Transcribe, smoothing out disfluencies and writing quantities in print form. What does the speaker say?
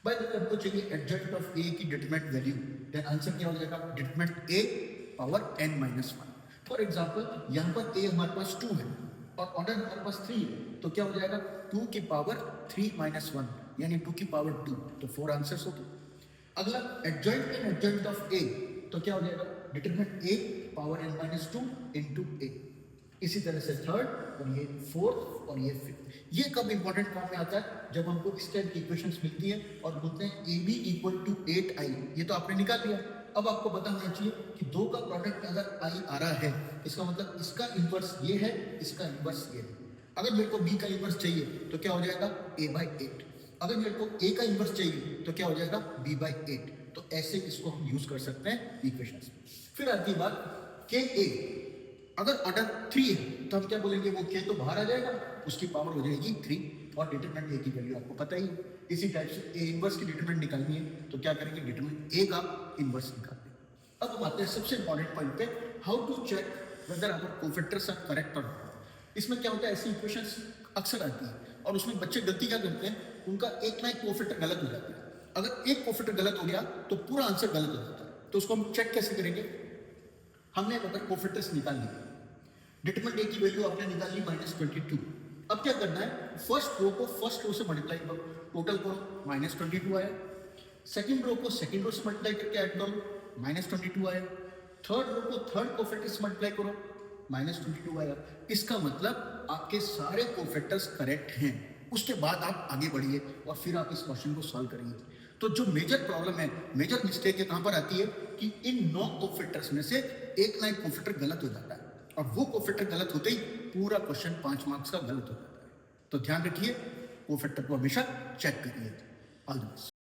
भाई अगर हमको चाहिए एडजॉइंट ऑफ ए की डिटरमिनेंट वैल्यू, देन आंसर क्या हो जाएगा? Determinant A power n minus one. For example यहाँ पर ए हमारे पास 2 है और ऑर्डर हमारे पास 3 है, तो क्या हो जाएगा? 2 की पावर 3 माइनस वन, यानी 2 की पावर 2, तो 4 आंसर्स हो गए। अगला adjoint and adjoint of A, तो क्या हो जाएगा? Determinant A power n minus two into A. इसी तरह से थर्ड, और ये फोर्थ, और ये फिफ्थ। ये कब इंपॉर्टेंट काम में आता है? जब हमको इस टाइप की इक्वेशंस मिलती है और बोलते हैं A B equal to 8i। ये तो आपने निकाल लिया। अब आपको पता होना चाहिए कि दो का प्रोडक्ट अगर i आ रहा है, इसका मतलब इसका इन्वर्स ये है, इसका इन्वर्स ये है। अगर मेरे को b का इन्वर्स चाहिए तो क्या हो जाएगा? a/8। अगर मेरे को a का इन्वर्स चाहिए तो क्या हो जाएगा? b/8। तो ऐसे इसको हम यूज कर सकते हैं इक्वेशंस में। फिर आती है बात के ए। अगर ऑर्डर 3 है तो हम क्या बोलेंगे? वो k तो बाहर आ जाएगा, उसकी पावर हो जाएगी 3, और डिटरमिनेंट a की वैल्यू आपको पता ही है। इसी टाइप से a इन्वर्स की डिटरमिनेंट निकालनी है तो क्या करेंगे? डिटरमिनेंट a का इन्वर्स निकाल देंगे। अब हम आते हैं सबसे इंपॉर्टेंट पॉइंट पे, how to check whether our cofactors are correct और नॉट। इसमें क्या होता है, ऐसी इक्वेशंस अक्सर आती है और उसमें बच्चे गलती क्या करते हैं? उनका एक ना एक कोफैक्टर गलत हो जाता है। अगर एक कोफैक्टर गलत हो गया तो पूरा आंसर गलत हो जाता है। तो उसको हम चेक कैसे करेंगे? हमने अगर कोफैक्टर्स निकाल लिए, डिटरमिनेंट ए की वैल्यू आपने निकाल ली -22। अब क्या करना है? फर्स्ट रो को फर्स्ट रो से मल्टीप्लाई करो, टोटल करो, -22 आया। सेकंड रो को सेकंड रो से मल्टीप्लाई करके ऐड करो, -22 आया। थर्ड रो को थर्ड कोफैक्टर से मल्टीप्लाई करो, -22 आया। इसका मतलब आपके सारे कोफैक्टर्स करेक्ट हैं। उसके बाद आप आगे बढ़िए और फिर आप इस क्वेश्चन को सॉल्व करेंगे। तो जो मेजर प्रॉब्लम है, मेजर मिस्टेक है, कहां पर आती है कि इन 9 कोफैक्टर्स में से एक ना एक कोफैक्टर गलत हो जाता है, और वो कोफैक्टर गलत होते ही पूरा क्वेश्चन 5 मार्क्स का गलत हो जाता है। तो ध्यान रखिए, कोफैक्टर को हमेशा चेक करिए। All the best.